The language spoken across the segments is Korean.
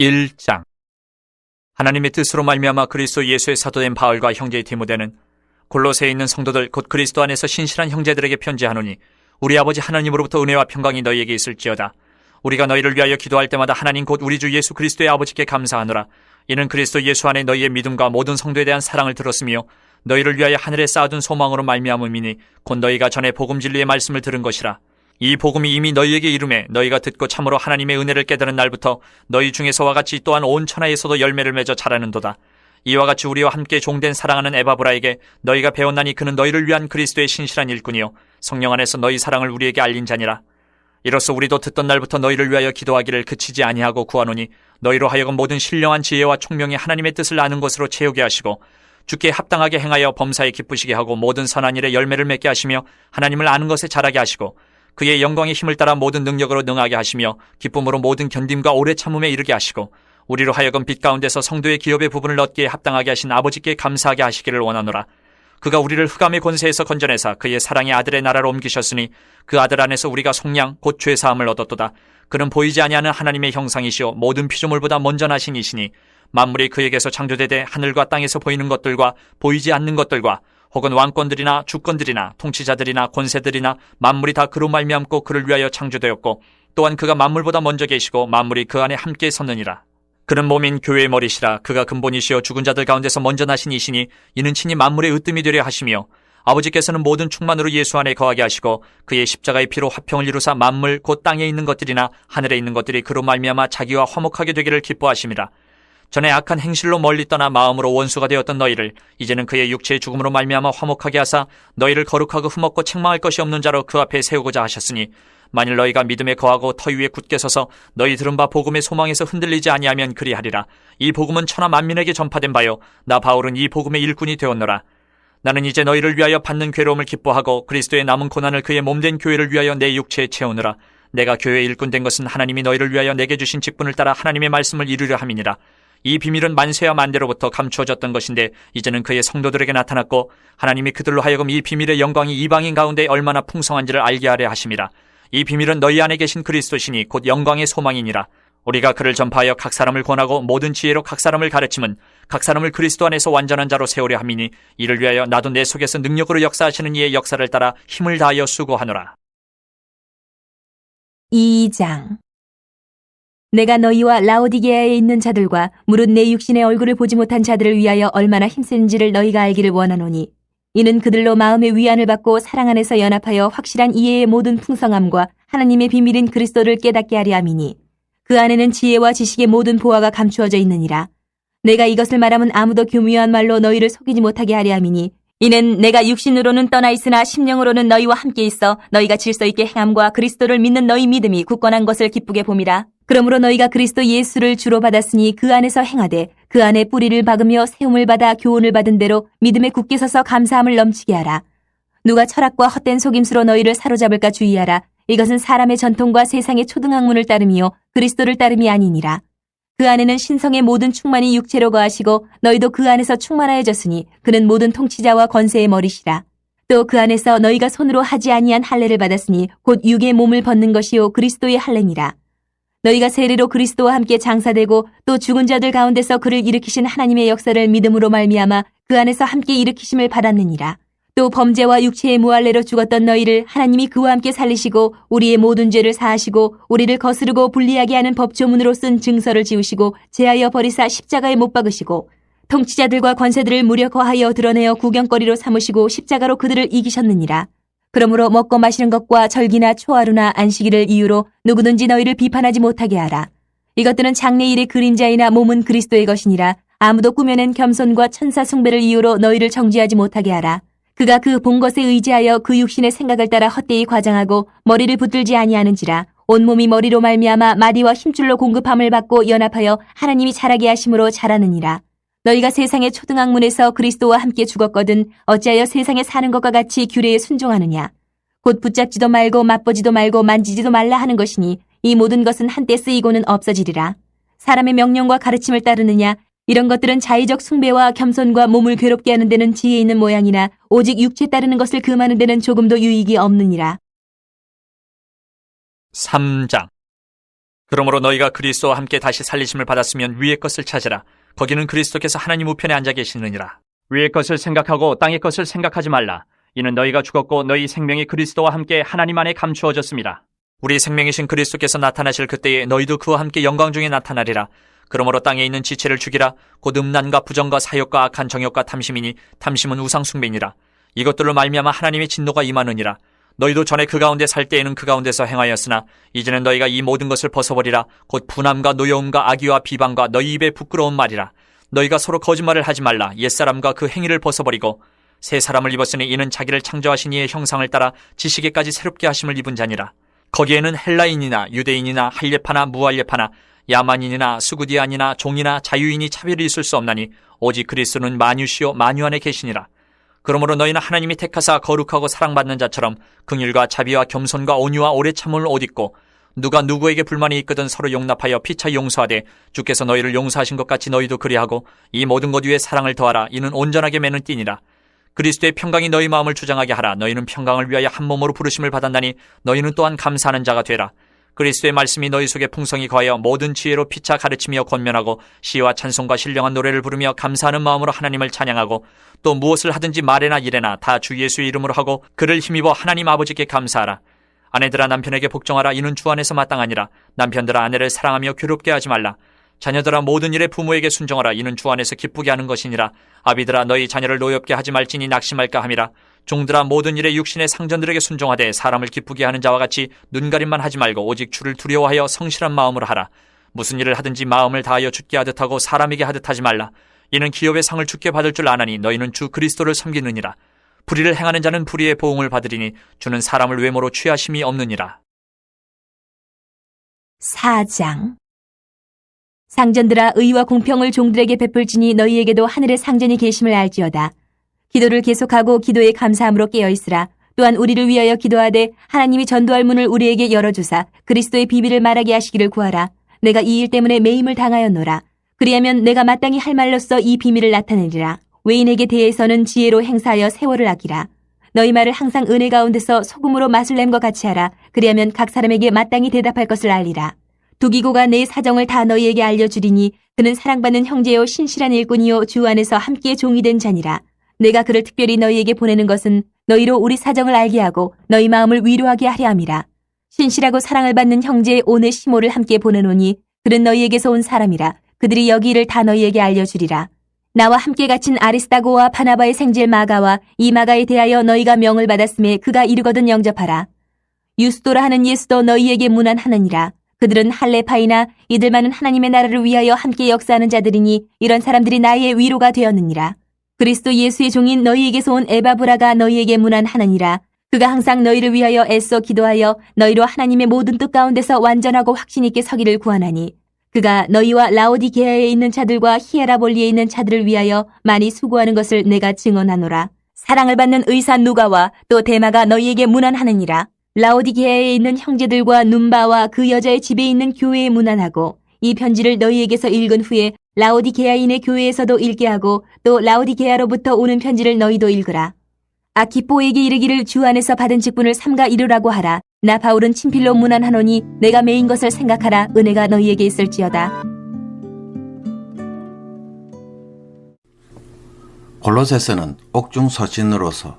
1장. 하나님의 뜻으로 말미암아 그리스도 예수의 사도된 바울과 형제 디모데는 골로새에 있는 성도들 곧 그리스도 안에서 신실한 형제들에게 편지하노니, 우리 아버지 하나님으로부터 은혜와 평강이 너희에게 있을지어다. 우리가 너희를 위하여 기도할 때마다 하나님 곧 우리 주 예수 그리스도의 아버지께 감사하노라. 이는 그리스도 예수 안에 너희의 믿음과 모든 성도에 대한 사랑을 들었으며 너희를 위하여 하늘에 쌓아둔 소망으로 말미암음이니 곧 너희가 전에 복음 진리의 말씀을 들은 것이라. 이 복음이 이미 너희에게 이름에 너희가 듣고 참으로 하나님의 은혜를 깨달은 날부터 너희 중에서와 같이 또한 온 천하에서도 열매를 맺어 자라는도다. 이와 같이 우리와 함께 종된 사랑하는 에바브라에게 너희가 배웠나니 그는 너희를 위한 그리스도의 신실한 일꾼이요 성령 안에서 너희 사랑을 우리에게 알린 자니라. 이로써 우리도 듣던 날부터 너희를 위하여 기도하기를 그치지 아니하고 구하노니, 너희로 하여금 모든 신령한 지혜와 총명이 하나님의 뜻을 아는 것으로 채우게 하시고 주께 합당하게 행하여 범사에 기쁘시게 하고 모든 선한 일에 열매를 맺게 하시며 하나님을 아는 것에 자라게 하시고 그의 영광의 힘을 따라 모든 능력으로 능하게 하시며 기쁨으로 모든 견딤과 오래 참음에 이르게 하시고 우리로 하여금 빛 가운데서 성도의 기업의 부분을 얻기에 합당하게 하신 아버지께 감사하게 하시기를 원하노라. 그가 우리를 흑암의 권세에서 건져내사 그의 사랑의 아들의 나라로 옮기셨으니 그 아들 안에서 우리가 속량 곧 죄사함을 얻었도다. 그는 보이지 아니하는 하나님의 형상이시오 모든 피조물보다 먼저 나신 이시니 만물이 그에게서 창조되되 하늘과 땅에서 보이는 것들과 보이지 않는 것들과 혹은 왕권들이나 주권들이나 통치자들이나 권세들이나 만물이 다 그로 말미암고 그를 위하여 창조되었고 또한 그가 만물보다 먼저 계시고 만물이 그 안에 함께 섰느니라. 그는 몸인 교회의 머리시라. 그가 근본이시여 죽은 자들 가운데서 먼저 나신 이시니 이는 친히 만물의 으뜸이 되려 하시며 아버지께서는 모든 충만으로 예수 안에 거하게 하시고 그의 십자가의 피로 화평을 이루사 만물 곧 땅에 있는 것들이나 하늘에 있는 것들이 그로 말미암아 자기와 화목하게 되기를 기뻐하심이라. 전에 악한 행실로 멀리 떠나 마음으로 원수가 되었던 너희를 이제는 그의 육체의 죽음으로 말미암아 화목하게 하사 너희를 거룩하고 흠없고 책망할 것이 없는 자로 그 앞에 세우고자 하셨으니, 만일 너희가 믿음에 거하고 터 위에 굳게 서서 너희 들은 바 복음의 소망에서 흔들리지 아니하면 그리하리라. 이 복음은 천하 만민에게 전파된 바요 나 바울은 이 복음의 일꾼이 되었노라. 나는 이제 너희를 위하여 받는 괴로움을 기뻐하고 그리스도의 남은 고난을 그의 몸된 교회를 위하여 내 육체에 채우느라. 내가 교회의 일꾼 된 것은 하나님이 너희를 위하여 내게 주신 직분을 따라 하나님의 말씀을 이루려 함이니라. 이 비밀은 만세와 만대로부터 감추어졌던 것인데 이제는 그의 성도들에게 나타났고 하나님이 그들로 하여금 이 비밀의 영광이 이방인 가운데 얼마나 풍성한지를 알게 하려 하심이라. 이 비밀은 너희 안에 계신 그리스도시니 곧 영광의 소망이니라. 우리가 그를 전파하여 각 사람을 권하고 모든 지혜로 각 사람을 가르침은 각 사람을 그리스도 안에서 완전한 자로 세우려 함이니, 이를 위하여 나도 내 속에서 능력으로 역사하시는 이의 역사를 따라 힘을 다하여 수고하노라. 2장. 내가 너희와 라오디게아에 있는 자들과 무릇 내 육신의 얼굴을 보지 못한 자들을 위하여 얼마나 힘센지를 너희가 알기를 원하노니, 이는 그들로 마음의 위안을 받고 사랑 안에서 연합하여 확실한 이해의 모든 풍성함과 하나님의 비밀인 그리스도를 깨닫게 하려 함이니, 그 안에는 지혜와 지식의 모든 보화가 감추어져 있느니라. 내가 이것을 말하면 아무도 교묘한 말로 너희를 속이지 못하게 하려 함이니, 이는 내가 육신으로는 떠나 있으나 심령으로는 너희와 함께 있어 너희가 질서 있게 행함과 그리스도를 믿는 너희 믿음이 굳건한 것을 기쁘게 봄이라. 그러므로 너희가 그리스도 예수를 주로 받았으니 그 안에서 행하되 그 안에 뿌리를 박으며 세움을 받아 교훈을 받은 대로 믿음에 굳게 서서 감사함을 넘치게 하라. 누가 철학과 헛된 속임수로 너희를 사로잡을까 주의하라. 이것은 사람의 전통과 세상의 초등학문을 따름이요 그리스도를 따름이 아니니라. 그 안에는 신성의 모든 충만이 육체로 거하시고 너희도 그 안에서 충만하여졌으니 그는 모든 통치자와 권세의 머리시라. 또 그 안에서 너희가 손으로 하지 아니한 할례를 받았으니 곧 육의 몸을 벗는 것이요 그리스도의 할례니라. 너희가 세례로 그리스도와 함께 장사되고 또 죽은 자들 가운데서 그를 일으키신 하나님의 역사를 믿음으로 말미암아 그 안에서 함께 일으키심을 받았느니라. 또 범죄와 육체의 무할례로 죽었던 너희를 하나님이 그와 함께 살리시고 우리의 모든 죄를 사하시고 우리를 거스르고 불리하게 하는 법조문으로 쓴 증서를 지우시고 제하여 버리사 십자가에 못 박으시고 통치자들과 권세들을 무려 거하여 드러내어 구경거리로 삼으시고 십자가로 그들을 이기셨느니라. 그러므로 먹고 마시는 것과 절기나 초하루나 안식일을 이유로 누구든지 너희를 비판하지 못하게 하라. 이것들은 장래일의 그림자이나 몸은 그리스도의 것이니라. 아무도 꾸며낸 겸손과 천사 숭배를 이유로 너희를 정죄하지 못하게 하라. 그가 그 본 것에 의지하여 그 육신의 생각을 따라 헛되이 과장하고 머리를 붙들지 아니하는지라. 온몸이 머리로 말미암아 마디와 힘줄로 공급함을 받고 연합하여 하나님이 자라게 하심으로 자라느니라. 너희가 세상의 초등학문에서 그리스도와 함께 죽었거든 어찌하여 세상에 사는 것과 같이 규례에 순종하느냐. 곧 붙잡지도 말고 맛보지도 말고 만지지도 말라 하는 것이니 이 모든 것은 한때 쓰이고는 없어지리라. 사람의 명령과 가르침을 따르느냐. 이런 것들은 자의적 숭배와 겸손과 몸을 괴롭게 하는 데는 지혜 있는 모양이나 오직 육체 따르는 것을 금하는 데는 조금도 유익이 없느니라. 3장. 그러므로 너희가 그리스도와 함께 다시 살리심을 받았으면 위의 것을 찾으라. 거기는 그리스도께서 하나님 우편에 앉아 계시느니라. 위의 것을 생각하고 땅의 것을 생각하지 말라. 이는 너희가 죽었고 너희 생명이 그리스도와 함께 하나님 안에 감추어졌습니다. 우리 생명이신 그리스도께서 나타나실 그때에 너희도 그와 함께 영광 중에 나타나리라. 그러므로 땅에 있는 지체를 죽이라. 곧 음란과 부정과 사욕과 악한 정욕과 탐심이니 탐심은 우상 숭배니라. 이것들로 말미암아 하나님의 진노가 임하느니라. 너희도 전에 그 가운데 살 때에는 그 가운데서 행하였으나 이제는 너희가 이 모든 것을 벗어버리라. 곧 분함과 노여움과 악의와 비방과 너희 입에 부끄러운 말이라. 너희가 서로 거짓말을 하지 말라. 옛사람과 그 행위를 벗어버리고 새 사람을 입었으니 이는 자기를 창조하신 이의 형상을 따라 지식에까지 새롭게 하심을 입은 자니라. 거기에는 헬라인이나 유대인이나 할례파나 무할례파나 야만인이나 수구디안이나 종이나 자유인이 차별이 있을 수 없나니 오직 그리스도는 만유시요 만유 안에 계시니라. 그러므로 너희는 하나님이 택하사 거룩하고 사랑받는 자처럼 긍휼과 자비와 겸손과 온유와 오래 참음을 옷 입고 누가 누구에게 불만이 있거든 서로 용납하여 피차 용서하되 주께서 너희를 용서하신 것 같이 너희도 그리하고 이 모든 것 위에 사랑을 더하라. 이는 온전하게 매는 띠니라. 그리스도의 평강이 너희 마음을 주장하게 하라. 너희는 평강을 위하여 한 몸으로 부르심을 받았나니 너희는 또한 감사하는 자가 되라. 그리스도의 말씀이 너희 속에 풍성히 거하여 모든 지혜로 피차 가르치며 권면하고 시와 찬송과 신령한 노래를 부르며 감사하는 마음으로 하나님을 찬양하고 또 무엇을 하든지 말에나 일에나 다 주 예수의 이름으로 하고 그를 힘입어 하나님 아버지께 감사하라. 아내들아 남편에게 복종하라. 이는 주 안에서 마땅하니라. 남편들아 아내를 사랑하며 괴롭게 하지 말라. 자녀들아 모든 일에 부모에게 순종하라. 이는 주 안에서 기쁘게 하는 것이니라. 아비들아 너희 자녀를 노엽게 하지 말지니 낙심할까 함이라. 종들아 모든 일에 육신의 상전들에게 순종하되 사람을 기쁘게 하는 자와 같이 눈가림만 하지 말고 오직 주를 두려워하여 성실한 마음으로 하라. 무슨 일을 하든지 마음을 다하여 주께 하듯 하고 사람에게 하듯 하지 말라. 이는 기업의 상을 주께 받을 줄 아나니 너희는 주 그리스도를 섬기느니라. 불의를 행하는 자는 불의의 보응을 받으리니 주는 사람을 외모로 취하심이 없느니라. 4장. 상전들아 의와 공평을 종들에게 베풀지니 너희에게도 하늘의 상전이 계심을 알지어다. 기도를 계속하고 기도에 감사함으로 깨어있으라. 또한 우리를 위하여 기도하되 하나님이 전도할 문을 우리에게 열어주사 그리스도의 비밀을 말하게 하시기를 구하라. 내가 이 일 때문에 매임을 당하였노라. 그리하면 내가 마땅히 할 말로써 이 비밀을 나타내리라. 외인에게 대해서는 지혜로 행사하여 세월을 아끼라. 너희 말을 항상 은혜 가운데서 소금으로 맛을 냄 것 같이 하라. 그리하면 각 사람에게 마땅히 대답할 것을 알리라. 두기고가 내 사정을 다 너희에게 알려주리니 그는 사랑받는 형제요 신실한 일꾼이요 주 안에서 함께 종이 된 자니라. 내가 그를 특별히 너희에게 보내는 것은 너희로 우리 사정을 알게 하고 너희 마음을 위로하게 하려 함이라. 신실하고 사랑을 받는 형제 오네시모를 함께 보내노니 그는 너희에게서 온 사람이라. 그들이 여기 일을 다 너희에게 알려주리라. 나와 함께 갇힌 아리스다고와 바나바의 생질 마가와 이 마가에 대하여 너희가 명을 받았음에 그가 이르거든 영접하라. 유스도라 하는 예수도 너희에게 문안하느니라. 그들은 할례파이나 이들만은 하나님의 나라를 위하여 함께 역사하는 자들이니 이런 사람들이 나의 위로가 되었느니라. 그리스도 예수의 종인 너희에게서 온 에바브라가 너희에게 문안하느니라. 그가 항상 너희를 위하여 애써 기도하여 너희로 하나님의 모든 뜻 가운데서 완전하고 확신 있게 서기를 구하나니 그가 너희와 라오디게아에 있는 자들과 히에라볼리에 있는 자들을 위하여 많이 수고하는 것을 내가 증언하노라. 사랑을 받는 의사 누가와 또 데마가 너희에게 문안하느니라. 라오디게아에 있는 형제들과 num바와 그 여자의 집에 있는 교회에 문안하고 이 편지를 너희에게서 읽은 후에 라오디게아인의 교회에서도 읽게 하고 또 라오디게아로부터 오는 편지를 너희도 읽으라. 아키포에게 이르기를 주 안에서 받은 직분을 삼가 이루라고 하라. 나 바울은 친필로 문안하노니 내가 매인 것을 생각하라. 은혜가 너희에게 있을지어다. 골로새서는 옥중 서신으로서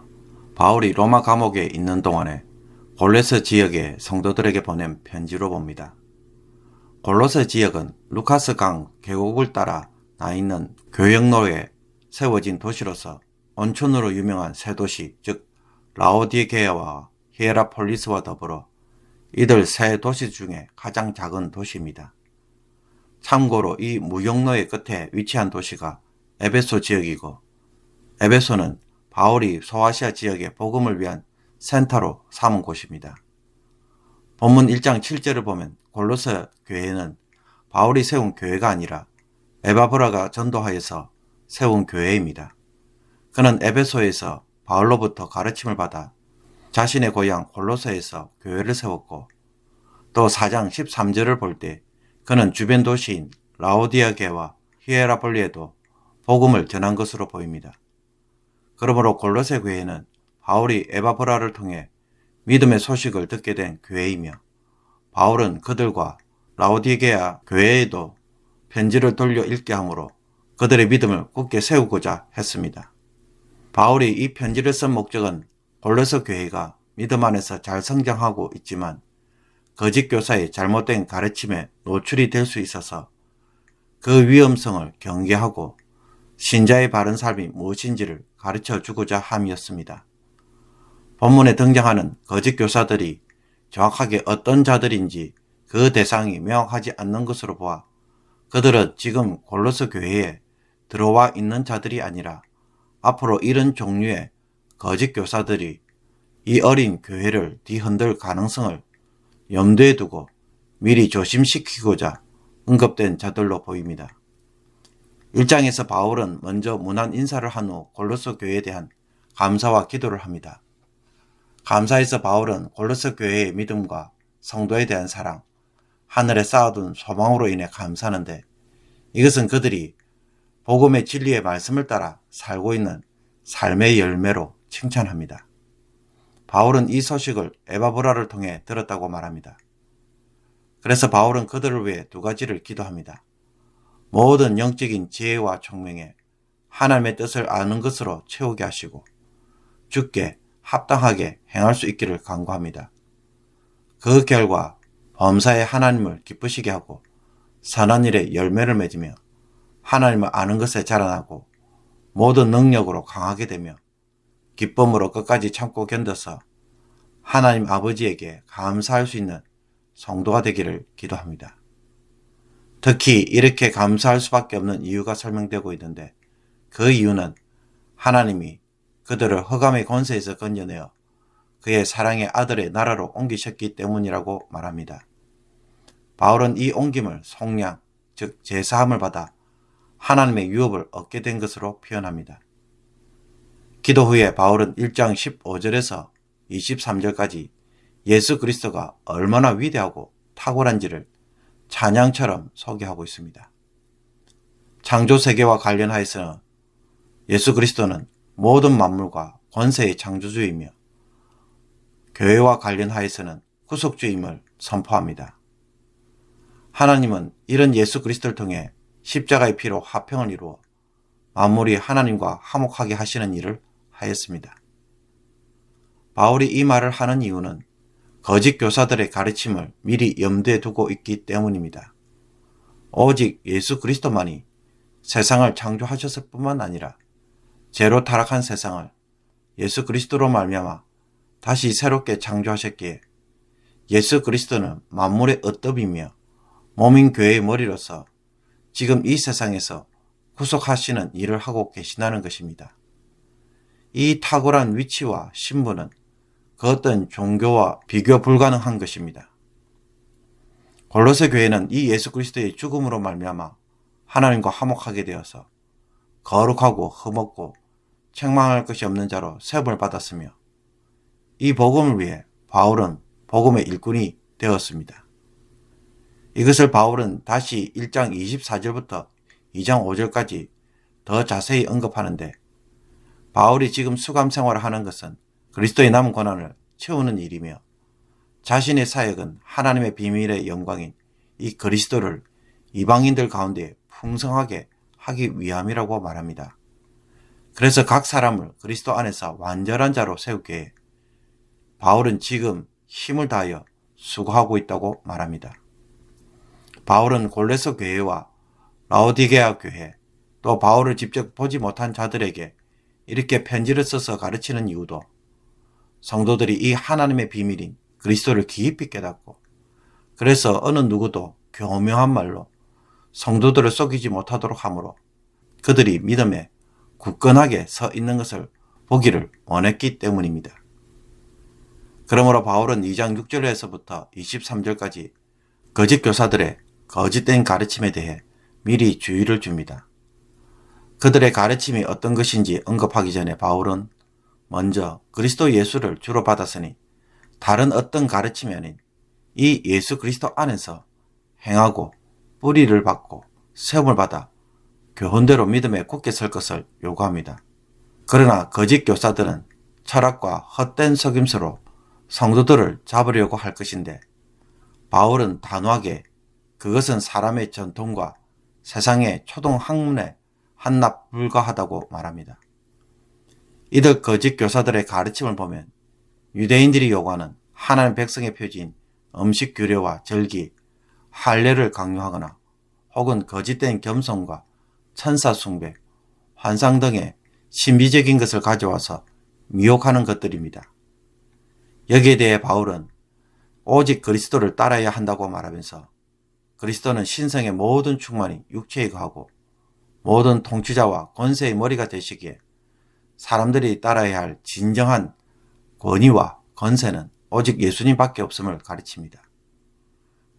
바울이 로마 감옥에 있는 동안에 골로새 지역의 성도들에게 보낸 편지로 봅니다. 골로새 지역은 루카스 강 계곡을 따라 나 있는 교역로에 세워진 도시로서 온천으로 유명한 세 도시, 즉 라오디게아와 히에라폴리스와 더불어 이들 세 도시 중에 가장 작은 도시입니다. 참고로 이 무역로의 끝에 위치한 도시가 에베소 지역이고 에베소는 바울이 소아시아 지역의 복음을 위한 센터로 삼은 곳입니다. 본문 1장 7절을 보면 골로새 교회는 바울이 세운 교회가 아니라 에바브라가 전도하여서 세운 교회입니다. 그는 에베소에서 바울로부터 가르침을 받아 자신의 고향 골로새에서 교회를 세웠고 또 4장 13절을 볼 때 그는 주변 도시인 라오디게아와 히에라폴리에도 복음을 전한 것으로 보입니다. 그러므로 골로새 교회는 바울이 에바브라를 통해 믿음의 소식을 듣게 된 교회이며 바울은 그들과 라오디게아 교회에도 편지를 돌려 읽게 하므로 그들의 믿음을 굳게 세우고자 했습니다. 바울이 이 편지를 쓴 목적은 골로새 교회가 믿음 안에서 잘 성장하고 있지만 거짓 교사의 잘못된 가르침에 노출이 될 수 있어서 그 위험성을 경계하고 신자의 바른 삶이 무엇인지를 가르쳐 주고자 함이었습니다. 본문에 등장하는 거짓 교사들이 정확하게 어떤 자들인지 그 대상이 명확하지 않는 것으로 보아 그들은 지금 골로새 교회에 들어와 있는 자들이 아니라 앞으로 이런 종류의 거짓 교사들이 이 어린 교회를 뒤흔들 가능성을 염두에 두고 미리 조심시키고자 언급된 자들로 보입니다. 1장에서 바울은 먼저 문안 인사를 한 후 골로새 교회에 대한 감사와 기도를 합니다. 감사에서 바울은 골로새 교회의 믿음과 성도에 대한 사랑, 하늘에 쌓아둔 소망으로 인해 감사하는데 이것은 그들이 복음의 진리의 말씀을 따라 살고 있는 삶의 열매로 칭찬합니다. 바울은 이 소식을 에바브라를 통해 들었다고 말합니다. 그래서 바울은 그들을 위해 두 가지를 기도합니다. 모든 영적인 지혜와 총명에 하나님의 뜻을 아는 것으로 채우게 하시고 주께 합당하게 행할 수 있기를 간구합니다. 그 결과 범사에 하나님을 기쁘시게 하고 선한 일에 열매를 맺으며 하나님을 아는 것에 자라나고 모든 능력으로 강하게 되며 기쁨으로 끝까지 참고 견뎌서 하나님 아버지에게 감사할 수 있는 성도가 되기를 기도합니다. 특히 이렇게 감사할 수밖에 없는 이유가 설명되고 있는데 그 이유는 하나님이 그들을 흑암의 권세에서 건져내어 그의 사랑의 아들의 나라로 옮기셨기 때문이라고 말합니다. 바울은 이 옮김을 속량, 즉 제사함을 받아 하나님의 유업을 얻게 된 것으로 표현합니다. 기도 후에 바울은 1장 15절에서 23절까지 예수 그리스도가 얼마나 위대하고 탁월한지를 찬양처럼 소개하고 있습니다. 창조 세계와 관련하여서는 예수 그리스도는 모든 만물과 권세의 창조주이며 교회와 관련하여서는 구속주임을 선포합니다. 하나님은 이런 예수 그리스도를 통해 십자가의 피로 화평을 이루어 만물이 하나님과 화목하게 하시는 일을 하였습니다. 바울이 이 말을 하는 이유는 거짓 교사들의 가르침을 미리 염두에 두고 있기 때문입니다. 오직 예수 그리스도만이 세상을 창조하셨을 뿐만 아니라 죄로 타락한 세상을 예수 그리스도로 말미암아 다시 새롭게 창조하셨기에 예수 그리스도는 만물의 으뜸이며 몸인 교회의 머리로서 지금 이 세상에서 구속하시는 일을 하고 계시다는 것입니다. 이 탁월한 위치와 신분은 그 어떤 종교와 비교 불가능한 것입니다. 골로새 교회는 이 예수 그리스도의 죽음으로 말미암아 하나님과 화목하게 되어서 거룩하고 흠없고 책망할 것이 없는 자로 세움을 받았으며 이 복음을 위해 바울은 복음의 일꾼이 되었습니다. 이것을 바울은 다시 1장 24절부터 2장 5절까지 더 자세히 언급하는데 바울이 지금 수감 생활을 하는 것은 그리스도의 남은 고난을 채우는 일이며 자신의 사역은 하나님의 비밀의 영광인 이 그리스도를 이방인들 가운데 풍성하게 하기 위함이라고 말합니다. 그래서 각 사람을 그리스도 안에서 완전한 자로 세우기에 바울은 지금 힘을 다하여 수고하고 있다고 말합니다. 바울은 골로새 교회와 라오디게아 교회 또 바울을 직접 보지 못한 자들에게 이렇게 편지를 써서 가르치는 이유도 성도들이 이 하나님의 비밀인 그리스도를 깊이 깨닫고 그래서 어느 누구도 교묘한 말로 성도들을 속이지 못하도록 하므로 그들이 믿음에 굳건하게 서 있는 것을 보기를 원했기 때문입니다. 그러므로 바울은 2장 6절에서부터 23절까지 거짓 교사들의 거짓된 가르침에 대해 미리 주의를 줍니다. 그들의 가르침이 어떤 것인지 언급하기 전에 바울은 먼저 그리스도 예수를 주로 받았으니 다른 어떤 가르침이 아닌 이 예수 그리스도 안에서 행하고 뿌리를 받고 세움을 받아 교훈대로 믿음에 굳게 설 것을 요구합니다. 그러나 거짓 교사들은 철학과 헛된 속임수로 성도들을 잡으려고 할 것인데 바울은 단호하게 그것은 사람의 전통과 세상의 초동 학문에 한낱 불과하다고 말합니다. 이들 거짓 교사들의 가르침을 보면 유대인들이 요구하는 하나님 백성의 표지인 음식 규례와 절기, 할례를 강요하거나 혹은 거짓된 겸손과 천사 숭배, 환상 등의 신비적인 것을 가져와서 미혹하는 것들입니다. 여기에 대해 바울은 오직 그리스도를 따라야 한다고 말하면서 그리스도는 신성의 모든 충만이 육체에 거하고 모든 통치자와 권세의 머리가 되시기에 사람들이 따라야 할 진정한 권위와 권세는 오직 예수님밖에 없음을 가르칩니다.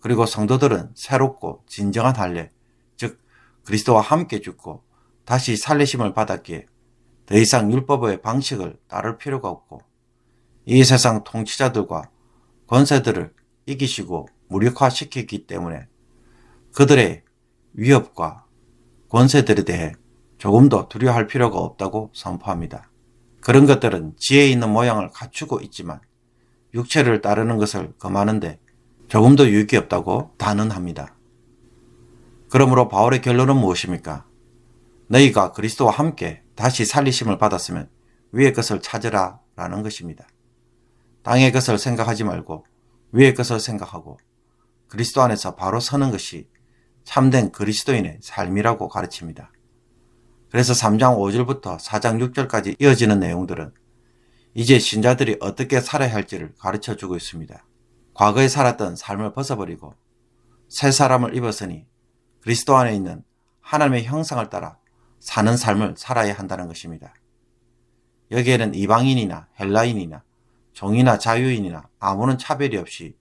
그리고 성도들은 새롭고 진정한 할례, 즉 그리스도와 함께 죽고 다시 살리심을 받았기에 더 이상 율법의 방식을 따를 필요가 없고 이 세상 통치자들과 권세들을 이기시고 무력화시켰기 때문에 그들의 위협과 권세들에 대해 조금도 두려워할 필요가 없다고 선포합니다. 그런 것들은 지혜 있는 모양을 갖추고 있지만 육체를 따르는 것을 금하는데 조금도 유익이 없다고 단언합니다. 그러므로 바울의 결론은 무엇입니까? 너희가 그리스도와 함께 다시 살리심을 받았으면 위의 것을 찾으라 라는 것입니다. 땅의 것을 생각하지 말고 위의 것을 생각하고 그리스도 안에서 바로 서는 것이 참된 그리스도인의 삶이라고 가르칩니다. 그래서 3장 5절부터 4장 6절까지 이어지는 내용들은 이제 신자들이 어떻게 살아야 할지를 가르쳐주고 있습니다. 과거에 살았던 삶을 벗어버리고 새 사람을 입었으니 그리스도 안에 있는 하나님의 형상을 따라 사는 삶을 살아야 한다는 것입니다. 여기에는 이방인이나 헬라인이나 종이나 자유인이나 아무런 차별이 없이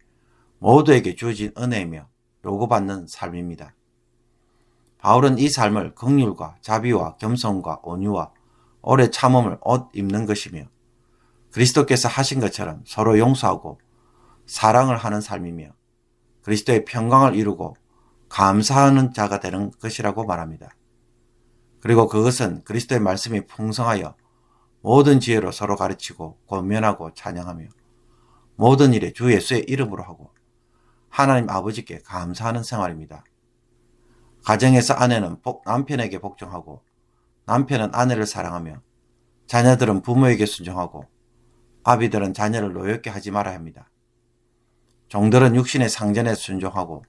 모두에게 주어진 은혜이며 요구받는 삶입니다. 바울은 이 삶을 긍휼과 자비와 겸손과 온유와 오래 참음을 옷 입는 것이며 그리스도께서 하신 것처럼 서로 용서하고 사랑을 하는 삶이며 그리스도의 평강을 이루고 감사하는 자가 되는 것이라고 말합니다. 그리고 그것은 그리스도의 말씀이 풍성하여 모든 지혜로 서로 가르치고 권면하고 찬양하며 모든 일에 주 예수의 이름으로 하고 하나님 아버지께 감사하는 생활입니다. 가정에서 아내는 남편에게 복종하고 남편은 아내를 사랑하며 자녀들은 부모에게 순종하고 아비들은 자녀를 노엽게 하지 말아야 합니다. 종들은 육신의 상전에 순종하고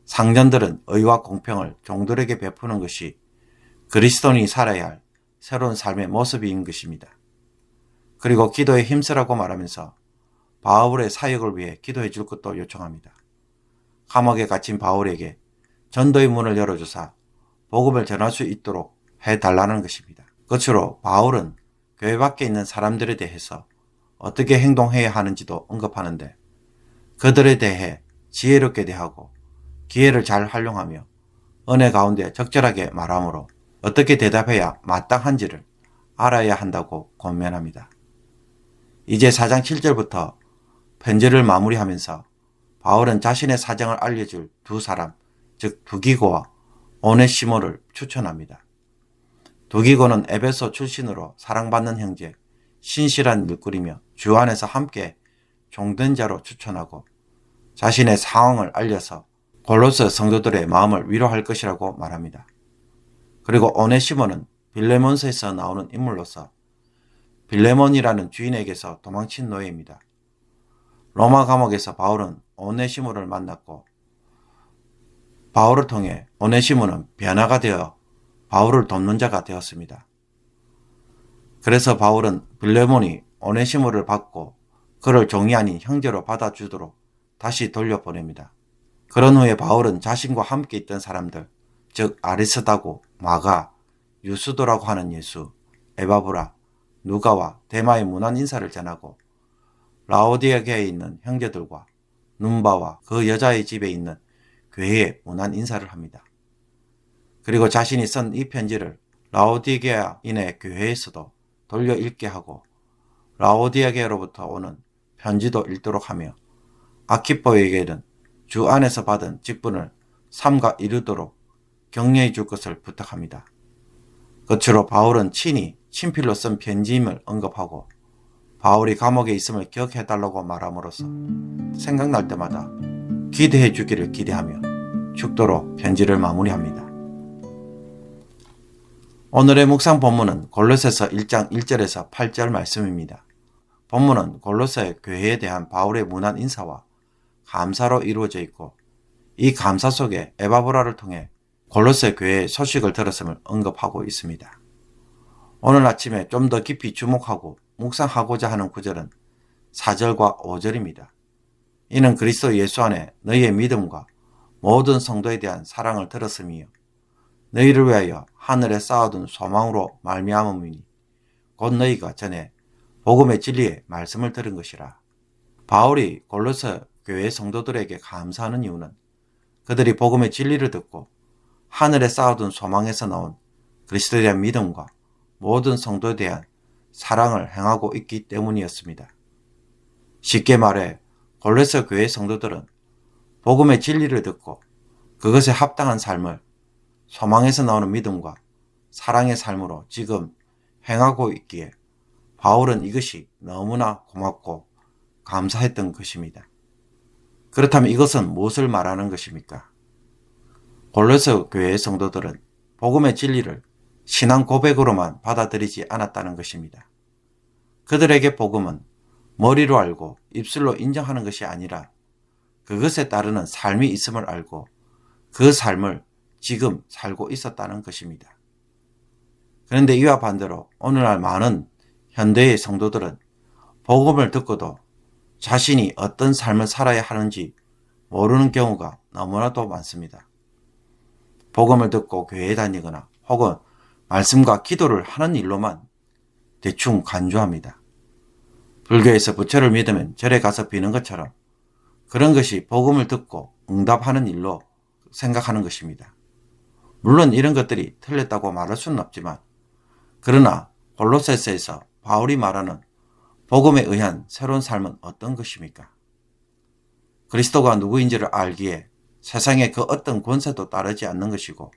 상전들은 의와 공평을 종들에게 베푸는 것이 그리스도인이 살아야 할 새로운 삶의 모습인 것입니다. 그리고 기도에 힘쓰라고 말하면서 바울의 사역을 위해 기도해 줄 것도 요청합니다. 감옥에 갇힌 바울에게 전도의 문을 열어주사 복음을 전할 수 있도록 해달라는 것입니다. 끝으로 바울은 교회 밖에 있는 사람들에 대해서 어떻게 행동해야 하는지도 언급하는데 그들에 대해 지혜롭게 대하고 기회를 잘 활용하며 은혜 가운데 적절하게 말하므로 어떻게 대답해야 마땅한지를 알아야 한다고 권면합니다. 이제 4장 7절부터 편지를 마무리하면서 바울은 자신의 사정을 알려줄 두 사람, 즉 두기고와 오네시모를 추천합니다. 두기고는 에베소 출신으로 사랑받는 형제, 신실한 일꾼이며 주 안에서 함께 종된 자로 추천하고 자신의 상황을 알려서 골로새 성도들의 마음을 위로할 것이라고 말합니다. 그리고 오네시모는 빌레몬서에서 나오는 인물로서 빌레몬이라는 주인에게서 도망친 노예입니다. 로마 감옥에서 바울은 오네시모를 만났고 바울을 통해 오네시모는 변화가 되어 바울을 돕는 자가 되었습니다. 그래서 바울은 빌레몬이 오네시모를 받고 그를 종이 아닌 형제로 받아주도록 다시 돌려보냅니다. 그런 후에 바울은 자신과 함께 있던 사람들, 즉 아리스다고, 마가, 유스도라고 하는 예수, 에바브라, 누가와 데마의 문안 인사를 전하고 라오디게아에 있는 형제들과 눈바와 그 여자의 집에 있는 교회에 문안 인사를 합니다. 그리고 자신이 쓴 이 편지를 라오디게아인의 교회에서도 돌려 읽게 하고 라오디게아로부터 오는 편지도 읽도록 하며 아키포에게는 주 안에서 받은 직분을 삼가 이루도록 격려해 줄 것을 부탁합니다. 끝으로 바울은 친히 친필로 쓴 편지임을 언급하고 바울이 감옥에 있음을 기억해달라고 말함으로써 생각날 때마다 기대해 주기를 기대하며 축도로 편지를 마무리합니다. 오늘의 묵상 본문은 골로새서 1장 1절에서 8절 말씀입니다. 본문은 골로새 교회에 대한 바울의 문안 인사와 감사로 이루어져 있고 이 감사 속에 에바브라를 통해 골로새 교회의 소식을 들었음을 언급하고 있습니다. 오늘 아침에 좀 더 깊이 주목하고 묵상하고자 하는 구절은 4절과 5절입니다. 이는 그리스도 예수 안에 너희의 믿음과 모든 성도에 대한 사랑을 들었음이요 너희를 위하여 하늘에 쌓아둔 소망으로 말미암음이니 곧 너희가 전에 복음의 진리의 말씀을 들은 것이라. 바울이 골로새 교회 성도들에게 감사하는 이유는 그들이 복음의 진리를 듣고 하늘에 쌓아둔 소망에서 나온 그리스도에 대한 믿음과 모든 성도에 대한 사랑을 행하고 있기 때문이었습니다. 쉽게 말해 골로새 교회 성도들은 복음의 진리를 듣고 그것에 합당한 삶을 소망에서 나오는 믿음과 사랑의 삶으로 지금 행하고 있기에 바울은 이것이 너무나 고맙고 감사했던 것입니다. 그렇다면 이것은 무엇을 말하는 것입니까? 골로새 교회의 성도들은 복음의 진리를 신앙 고백으로만 받아들이지 않았다는 것입니다. 그들에게 복음은 머리로 알고 입술로 인정하는 것이 아니라 그것에 따르는 삶이 있음을 알고 그 삶을 지금 살고 있었다는 것입니다. 그런데 이와 반대로 오늘날 많은 현대의 성도들은 복음을 듣고도 자신이 어떤 삶을 살아야 하는지 모르는 경우가 너무나도 많습니다. 복음을 듣고 교회에 다니거나 혹은 말씀과 기도를 하는 일로만 대충 간주합니다. 불교에서 부처를 믿으면 절에 가서 비는 것처럼 그런 것이 복음을 듣고 응답하는 일로 생각하는 것입니다. 물론 이런 것들이 틀렸다고 말할 수는 없지만 그러나 골로새서에서 바울이 말하는 복음에 의한 새로운 삶은 어떤 것입니까? 그리스도가 누구인지를 알기에 세상의 그 어떤 권세도 따르지 않는 것이고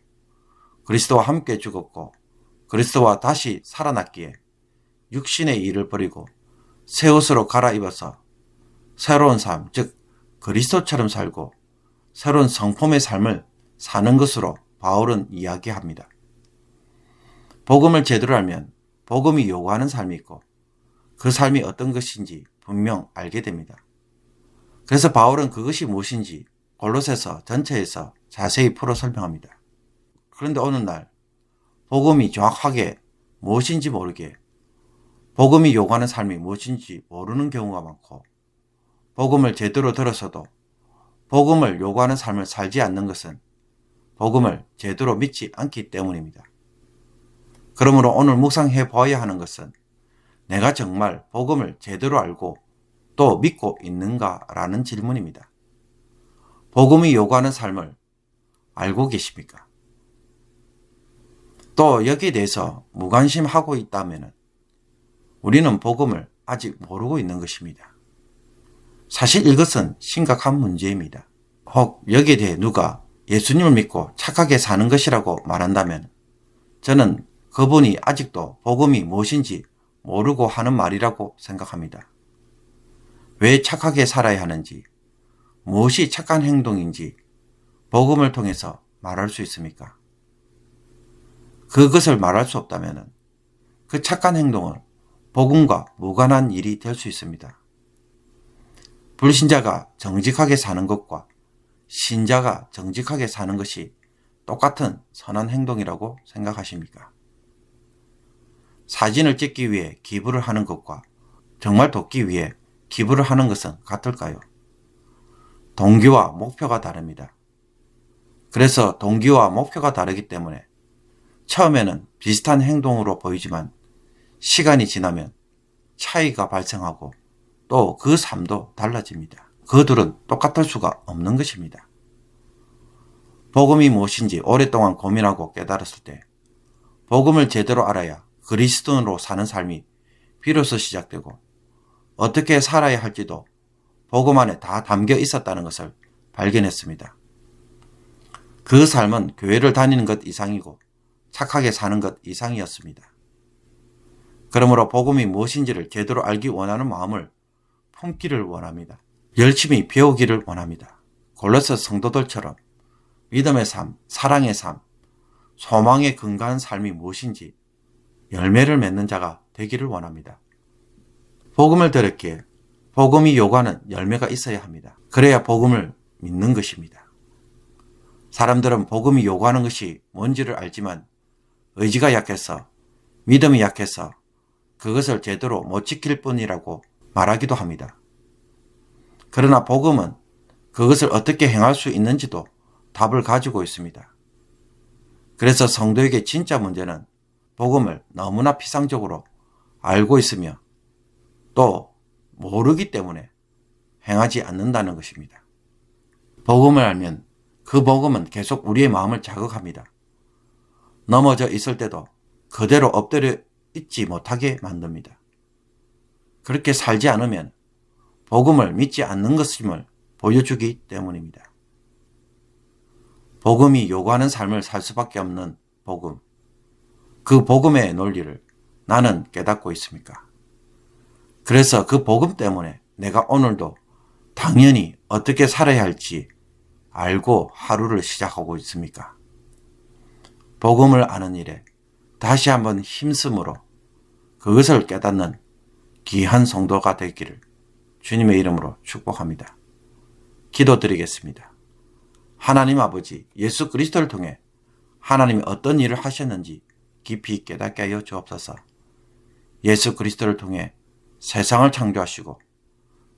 그리스도와 함께 죽었고 그리스도와 다시 살아났기에 육신의 일을 버리고 새 옷으로 갈아입어서 새로운 삶, 즉 그리스도처럼 살고 새로운 성품의 삶을 사는 것으로 바울은 이야기합니다. 복음을 제대로 알면 복음이 요구하는 삶이 있고 그 삶이 어떤 것인지 분명 알게 됩니다. 그래서 바울은 그것이 무엇인지 골로새서 전체에서 자세히 풀어 설명합니다. 그런데 어느 날 복음이 정확하게 무엇인지 모르게 복음이 요구하는 삶이 무엇인지 모르는 경우가 많고 복음을 제대로 들어서도 복음을 요구하는 삶을 살지 않는 것은 복음을 제대로 믿지 않기 때문입니다. 그러므로 오늘 묵상해 보아야 하는 것은 내가 정말 복음을 제대로 알고 또 믿고 있는가라는 질문입니다. 복음이 요구하는 삶을 알고 계십니까? 또 여기에 대해서 무관심하고 있다면 우리는 복음을 아직 모르고 있는 것입니다. 사실 이것은 심각한 문제입니다. 혹 여기에 대해 누가 예수님을 믿고 착하게 사는 것이라고 말한다면 저는 그분이 아직도 복음이 무엇인지 모르고 하는 말이라고 생각합니다. 왜 착하게 살아야 하는지, 무엇이 착한 행동인지 복음을 통해서 말할 수 있습니까? 그것을 말할 수 없다면 그 착한 행동은 복음과 무관한 일이 될 수 있습니다. 불신자가 정직하게 사는 것과 신자가 정직하게 사는 것이 똑같은 선한 행동이라고 생각하십니까? 사진을 찍기 위해 기부를 하는 것과 정말 돕기 위해 기부를 하는 것은 같을까요? 동기와 목표가 다릅니다. 그래서 동기와 목표가 다르기 때문에 처음에는 비슷한 행동으로 보이지만 시간이 지나면 차이가 발생하고 또 그 삶도 달라집니다. 그 둘은 똑같을 수가 없는 것입니다. 복음이 무엇인지 오랫동안 고민하고 깨달았을 때 복음을 제대로 알아야 그리스도인으로 사는 삶이 비로소 시작되고 어떻게 살아야 할지도 복음 안에 다 담겨 있었다는 것을 발견했습니다. 그 삶은 교회를 다니는 것 이상이고 착하게 사는 것 이상이었습니다. 그러므로 복음이 무엇인지를 제대로 알기 원하는 마음을 품기를 원합니다. 열심히 배우기를 원합니다. 골로새 성도들처럼 믿음의 삶, 사랑의 삶, 소망에 근거한 삶이 무엇인지 열매를 맺는 자가 되기를 원합니다. 복음을 들었기에 복음이 요구하는 열매가 있어야 합니다. 그래야 복음을 믿는 것입니다. 사람들은 복음이 요구하는 것이 뭔지를 알지만 의지가 약해서, 믿음이 약해서 그것을 제대로 못 지킬 뿐이라고 말하기도 합니다. 그러나 복음은 그것을 어떻게 행할 수 있는지도 답을 가지고 있습니다. 그래서 성도에게 진짜 문제는 복음을 너무나 피상적으로 알고 있으며 또 모르기 때문에 행하지 않는다는 것입니다. 복음을 알면 그 복음은 계속 우리의 마음을 자극합니다. 넘어져 있을 때도 그대로 엎드려 있지 못하게 만듭니다. 그렇게 살지 않으면 복음을 믿지 않는 것임을 보여주기 때문입니다. 복음이 요구하는 삶을 살 수밖에 없는 복음. 그 복음의 논리를 나는 깨닫고 있습니까? 그래서 그 복음 때문에 내가 오늘도 당연히 어떻게 살아야 할지 알고 하루를 시작하고 있습니까? 복음을 아는 일에 다시 한번 힘쓰므로 그것을 깨닫는 귀한 성도가 되기를 주님의 이름으로 축복합니다. 기도드리겠습니다. 하나님 아버지, 예수 그리스도를 통해 하나님이 어떤 일을 하셨는지 깊이 깨닫게 하여 주옵소서. 예수 그리스도를 통해 세상을 창조하시고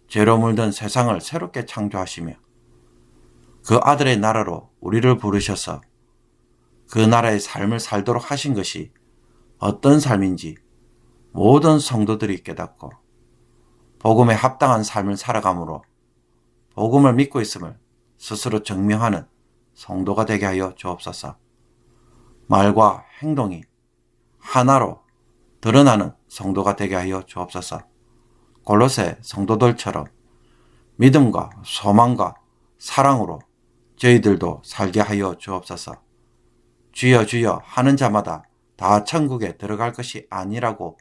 죄로 물든 세상을 새롭게 창조하시며 그 아들의 나라로 우리를 부르셔서 그 나라의 삶을 살도록 하신 것이 어떤 삶인지 모든 성도들이 깨닫고 복음에 합당한 삶을 살아감으로 복음을 믿고 있음을 스스로 증명하는 성도가 되게 하여 주옵소서. 말과 행동이 하나로 드러나는 성도가 되게 하여 주옵소서. 골로새 성도들처럼 믿음과 소망과 사랑으로 저희들도 살게 하여 주옵소서. 주여 주여 하는 자마다 다 천국에 들어갈 것이 아니라고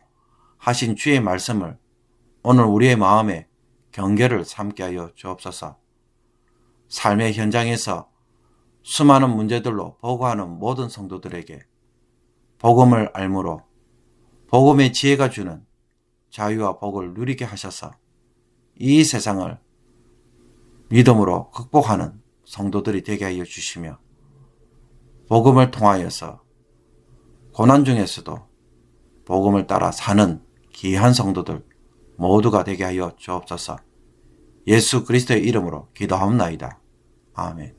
하신 주의 말씀을 오늘 우리의 마음에 경계를 삼게 하여 주옵소서. 삶의 현장에서 수많은 문제들로 보고하는 모든 성도들에게 복음을 알므로 복음의 지혜가 주는 자유와 복을 누리게 하셔서 이 세상을 믿음으로 극복하는 성도들이 되게 하여 주시며 복음을 통하여서 고난 중에서도 복음을 따라 사는 귀한 성도들 모두가 되게 하여 주옵소서. 예수 그리스도의 이름으로 기도하옵나이다. 아멘.